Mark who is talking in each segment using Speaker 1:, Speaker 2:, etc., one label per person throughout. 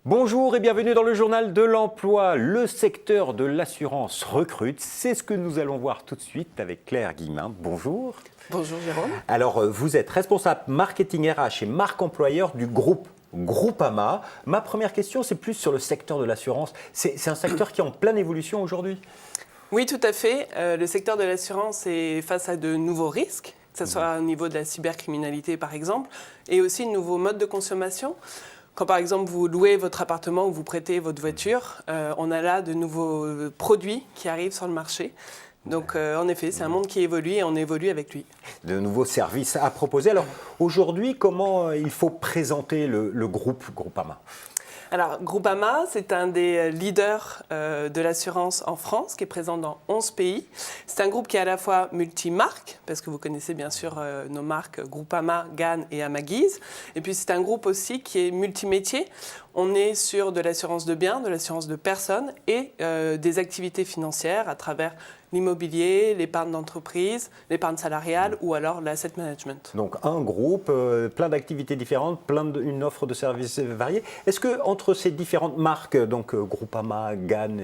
Speaker 1: Bonjour et bienvenue dans le journal de l'emploi. Le secteur de l'assurance recrute. C'est ce que nous allons voir tout de suite avec Claire Guillemin. Bonjour.
Speaker 2: Bonjour Jérôme.
Speaker 1: Alors, vous êtes responsable marketing RH et marque employeur du groupe Groupama. Ma première question, c'est plus sur le secteur de l'assurance. C'est un secteur qui est en pleine évolution aujourd'hui.
Speaker 2: Oui, tout à fait. Le secteur de l'assurance est face à de nouveaux risques, que ce soit au niveau de la cybercriminalité par exemple, et aussi de nouveaux modes de consommation. Quand par exemple vous louez votre appartement ou vous prêtez votre voiture, on a là de nouveaux produits qui arrivent sur le marché. Donc en effet, c'est un monde qui évolue et on évolue avec lui.
Speaker 1: De nouveaux services à proposer. Alors aujourd'hui, comment il faut présenter le groupe Groupama ?
Speaker 2: Alors, Groupama, c'est un des leaders de l'assurance en France, qui est présent dans 11 pays. C'est un groupe qui est à la fois multimarque, parce que vous connaissez bien sûr nos marques Groupama, GAN et Amaguise. Et puis, c'est un groupe aussi qui est multimétier. On est sur de l'assurance de biens, de l'assurance de personnes et des activités financières à travers l'immobilier, l'épargne d'entreprise, l'épargne salariale ou alors l'asset management.
Speaker 1: Donc un groupe, plein d'activités différentes, une offre de services variés. Est-ce que entre ces différentes marques, donc Groupama, GAN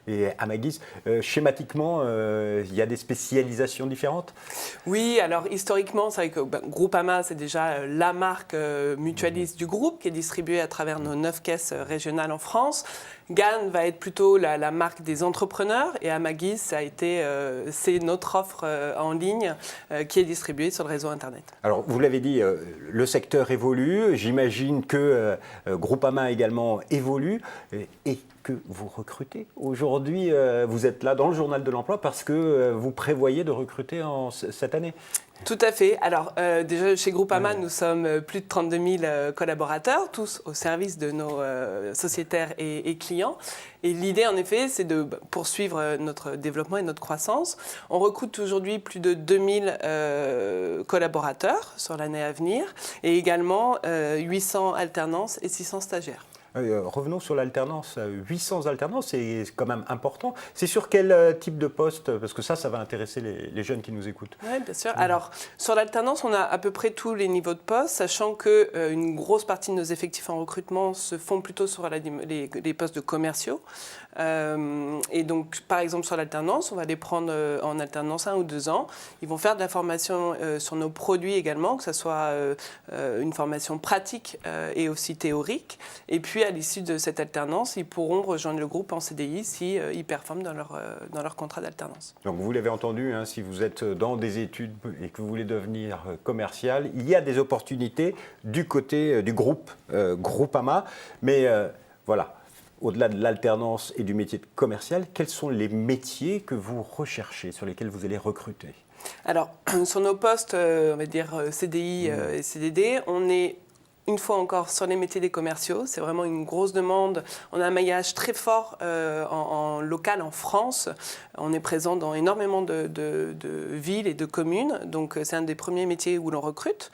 Speaker 1: et Amaguise, schématiquement, il y a des spécialisations différentes ?
Speaker 2: Oui, alors historiquement, c'est vrai que Groupama, c'est déjà la marque mutualiste du groupe qui est distribuée à travers nos 9 caisses régionales en France. GAN va être plutôt la marque des entrepreneurs et Amaguise, c'est notre offre en ligne qui est distribuée sur le réseau Internet.
Speaker 1: Alors, vous l'avez dit, le secteur évolue. J'imagine que Groupama également évolue et que vous recrutez. Aujourd'hui, vous êtes là dans le journal de l'emploi parce que vous prévoyez de recruter cette année.
Speaker 2: Tout à fait. Alors déjà chez Groupama, nous sommes plus de 32 000 collaborateurs, tous au service de nos sociétaires et clients. Et l'idée en effet, c'est de poursuivre notre développement et notre croissance. On recrute aujourd'hui plus de 2000 collaborateurs sur l'année à venir et également 800 alternances et 600 stagiaires.
Speaker 1: Revenons sur l'alternance. 800 alternances, c'est quand même important. C'est sur quel type de poste ? Parce que ça va intéresser les jeunes qui nous écoutent.
Speaker 2: Oui, bien sûr. Alors, sur l'alternance, on a à peu près tous les niveaux de poste, sachant qu'une grosse partie de nos effectifs en recrutement se font plutôt sur les postes de commerciaux. Et donc, par exemple, sur l'alternance, on va les prendre en alternance 1 ou 2 ans. Ils vont faire de la formation sur nos produits également, que ce soit une formation pratique et aussi théorique. Et puis, à l'issue de cette alternance, ils pourront rejoindre le groupe en CDI s'ils performent dans leur contrat d'alternance.
Speaker 1: Donc, vous l'avez entendu, hein, si vous êtes dans des études et que vous voulez devenir commercial, il y a des opportunités du côté du groupe Groupama. Mais voilà. Au-delà de l'alternance et du métier de commercial, quels sont les métiers que vous recherchez, sur lesquels vous allez recruter ?
Speaker 2: Alors, sur nos postes, on va dire CDI et CDD, on est une fois encore sur les métiers des commerciaux. C'est vraiment une grosse demande. On a un maillage très fort en local en France. On est présent dans énormément de villes et de communes. Donc, c'est un des premiers métiers où l'on recrute.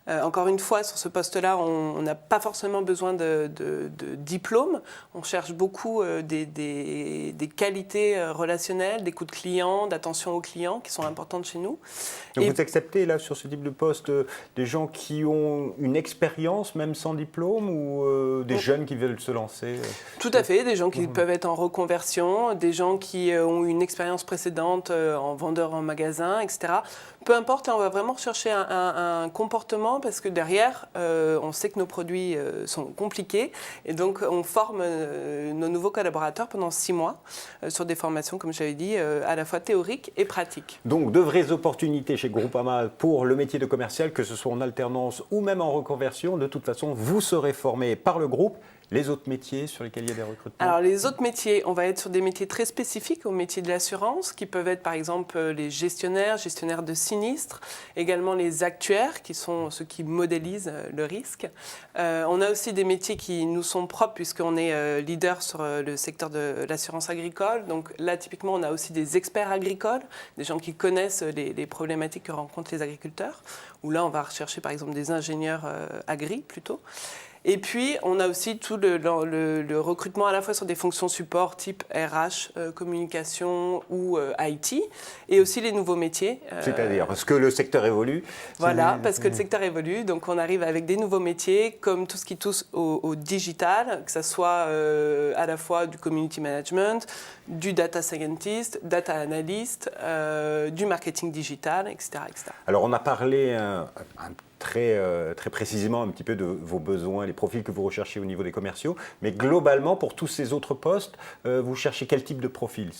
Speaker 2: Encore une fois, sur ce poste-là, on n'a pas forcément besoin de diplôme. On cherche beaucoup des qualités relationnelles, d'écoute client, d'attention aux clients qui sont importantes chez nous.
Speaker 1: Donc vous acceptez là sur ce type de poste des gens qui ont une expérience même sans diplôme ou des jeunes qui veulent se lancer
Speaker 2: Tout à fait, des gens qui peuvent être en reconversion, des gens qui ont une expérience précédente en vendeur en magasin, etc. Peu importe, on va vraiment rechercher un comportement parce que derrière, on sait que nos produits sont compliqués et donc on forme nos nouveaux collaborateurs pendant 6 mois sur des formations, comme j'avais dit, à la fois théoriques et pratiques.
Speaker 1: Donc de vraies opportunités chez Groupama pour le métier de commercial, que ce soit en alternance ou même en reconversion. De toute façon, vous serez formé par le groupe. Les autres métiers sur lesquels il y a des recrutements ?
Speaker 2: Alors les autres métiers, on va être sur des métiers très spécifiques aux métiers de l'assurance, qui peuvent être par exemple les gestionnaires de sinistres, également les actuaires, qui sont ceux qui modélisent le risque. On a aussi des métiers qui nous sont propres, puisqu'on est leader sur le secteur de l'assurance agricole. Donc là, typiquement, on a aussi des experts agricoles, des gens qui connaissent les problématiques que rencontrent les agriculteurs, où là, on va rechercher par exemple des ingénieurs agri plutôt. Et puis, on a aussi tout le recrutement à la fois sur des fonctions support type RH, communication ou IT, et aussi les nouveaux métiers.
Speaker 1: C'est-à-dire, parce que le secteur évolue.
Speaker 2: Voilà, parce que le secteur évolue. Donc, on arrive avec des nouveaux métiers, comme tout ce qui touche au digital, que ce soit à la fois du community management, du data scientist, data analyst, du marketing digital, etc., etc.
Speaker 1: Alors, on a parlé très précisément un petit peu de vos besoins, les profils que vous recherchez au niveau des commerciaux, mais globalement, pour tous ces autres postes, vous cherchez quel type de profil?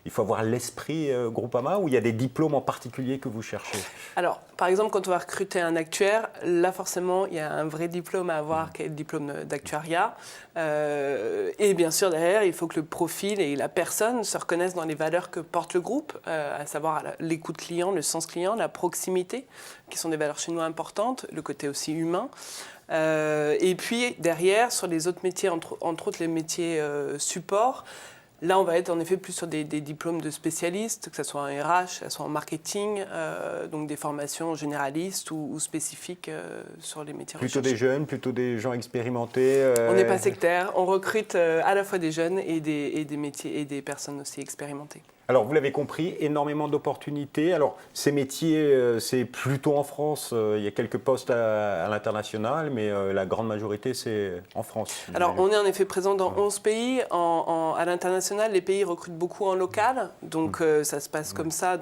Speaker 1: Il faut avoir l'esprit Groupama ou il y a des diplômes en particulier que vous cherchez?
Speaker 2: Alors, par exemple, quand on va recruter un actuaire, là, forcément, il y a un vrai diplôme à avoir, qui est le diplôme d'actuariat. Et bien sûr, derrière, il faut que le profil et la personne se reconnaissent dans les valeurs que porte le groupe, à savoir l'écoute client, le sens client, la proximité, qui sont des valeurs chez nous importantes, le côté aussi humain. Et puis, derrière, sur les autres métiers, entre autres les métiers support, là, on va être en effet plus sur des diplômes de spécialistes, que ce soit en RH, que ce soit en marketing, donc des formations généralistes ou spécifiques sur les métiers
Speaker 1: Plutôt
Speaker 2: recherchés.
Speaker 1: des jeunes, plutôt des gens expérimentés
Speaker 2: On n'est pas sectaire, on recrute à la fois des jeunes et des métiers et des personnes aussi expérimentées.
Speaker 1: Alors, vous l'avez compris, énormément d'opportunités. Alors, ces métiers, c'est plutôt en France. Il y a quelques postes à l'international, mais la grande majorité, c'est en France.
Speaker 2: Alors, on est en effet présent dans 11 pays. À l'international, les pays recrutent beaucoup en local. Donc, ça se passe comme ça,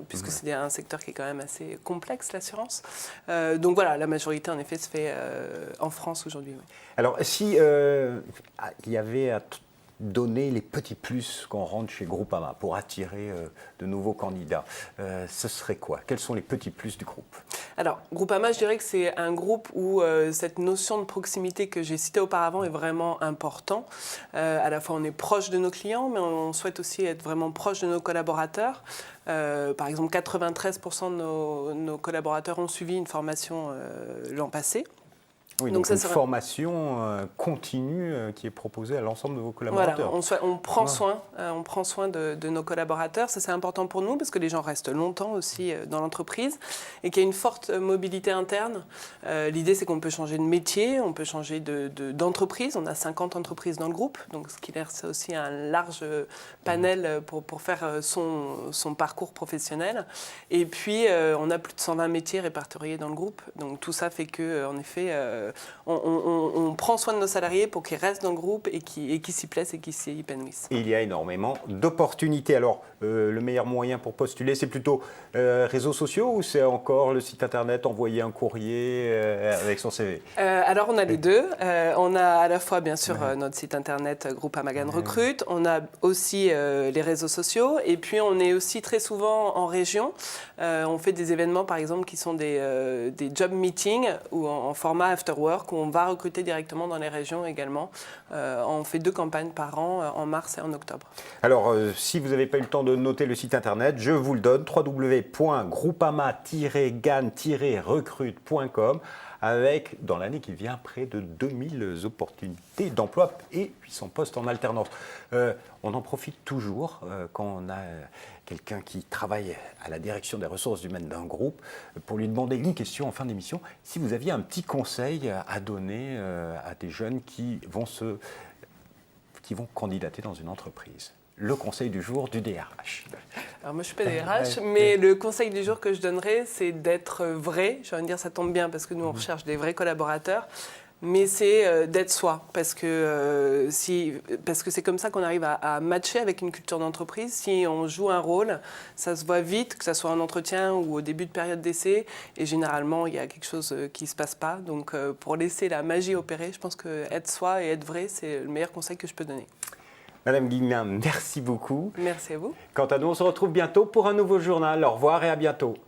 Speaker 2: puisque c'est un secteur qui est quand même assez complexe, l'assurance. Donc, voilà, la majorité, en effet, se fait en France aujourd'hui. Oui.
Speaker 1: Alors, si il y avait à donner les petits plus quand on rentre chez Groupama pour attirer de nouveaux candidats, ce serait quoi? Quels sont les petits plus du groupe?
Speaker 2: Alors, Groupama, je dirais que c'est un groupe où cette notion de proximité que j'ai citée auparavant est vraiment important. À la fois, on est proche de nos clients, mais on souhaite aussi être vraiment proche de nos collaborateurs. Par exemple, 93% de nos collaborateurs ont suivi une formation l'an passé.
Speaker 1: Oui, donc une formation continue qui est proposée à l'ensemble de vos collaborateurs.
Speaker 2: Voilà, on prend soin de nos collaborateurs. Ça, c'est important pour nous parce que les gens restent longtemps aussi dans l'entreprise et qu'il y a une forte mobilité interne. L'idée, c'est qu'on peut changer de métier, on peut changer d'entreprise. On a 50 entreprises dans le groupe, donc ce qui laisse aussi un large panel pour faire son parcours professionnel. Et puis, on a plus de 120 métiers répertoriés dans le groupe. Donc tout ça fait qu'en effet, on prend soin de nos salariés pour qu'ils restent dans le groupe et qu'ils s'y plaisent et qu'ils s'y épanouissent.
Speaker 1: Il y a énormément d'opportunités. Alors, le meilleur moyen pour postuler, c'est plutôt réseaux sociaux ou c'est encore le site internet, envoyer un courrier avec son CV?
Speaker 2: Alors, on a les deux. On a à la fois, bien sûr, notre site internet Groupama Recrute. On a aussi les réseaux sociaux. Et puis, on est aussi très souvent en région. On fait des événements, par exemple, qui sont des job meetings ou en format after work où on va recruter directement dans les régions également. On fait 2 campagnes par an, en mars et en octobre.
Speaker 1: Alors, si vous n'avez pas eu le temps de noter le site internet, je vous le donne, www.groupama-gan-recrute.com avec, dans l'année qui vient, près de 2000 opportunités d'emploi et 800 postes en alternance. On en profite toujours quand on a quelqu'un qui travaille à la direction des ressources humaines d'un groupe pour lui demander une question en fin d'émission. Si vous aviez un petit conseil à donner à des jeunes qui vont candidater dans une entreprise. Le conseil du jour du DRH.
Speaker 2: Alors moi, je ne suis pas DRH, mais le conseil du jour que je donnerais, c'est d'être vrai. J'ai envie de dire, ça tombe bien parce que nous, on recherche des vrais collaborateurs. Mais c'est d'être soi, parce que c'est comme ça qu'on arrive à matcher avec une culture d'entreprise. Si on joue un rôle, ça se voit vite, que ce soit en entretien ou au début de période d'essai. Et généralement, il y a quelque chose qui ne se passe pas. Donc, pour laisser la magie opérer, je pense que être soi et être vrai, c'est le meilleur conseil que je peux donner.
Speaker 1: Madame Guillemin, merci beaucoup.
Speaker 2: Merci à vous.
Speaker 1: Quant à nous, on se retrouve bientôt pour un nouveau journal. Au revoir et à bientôt.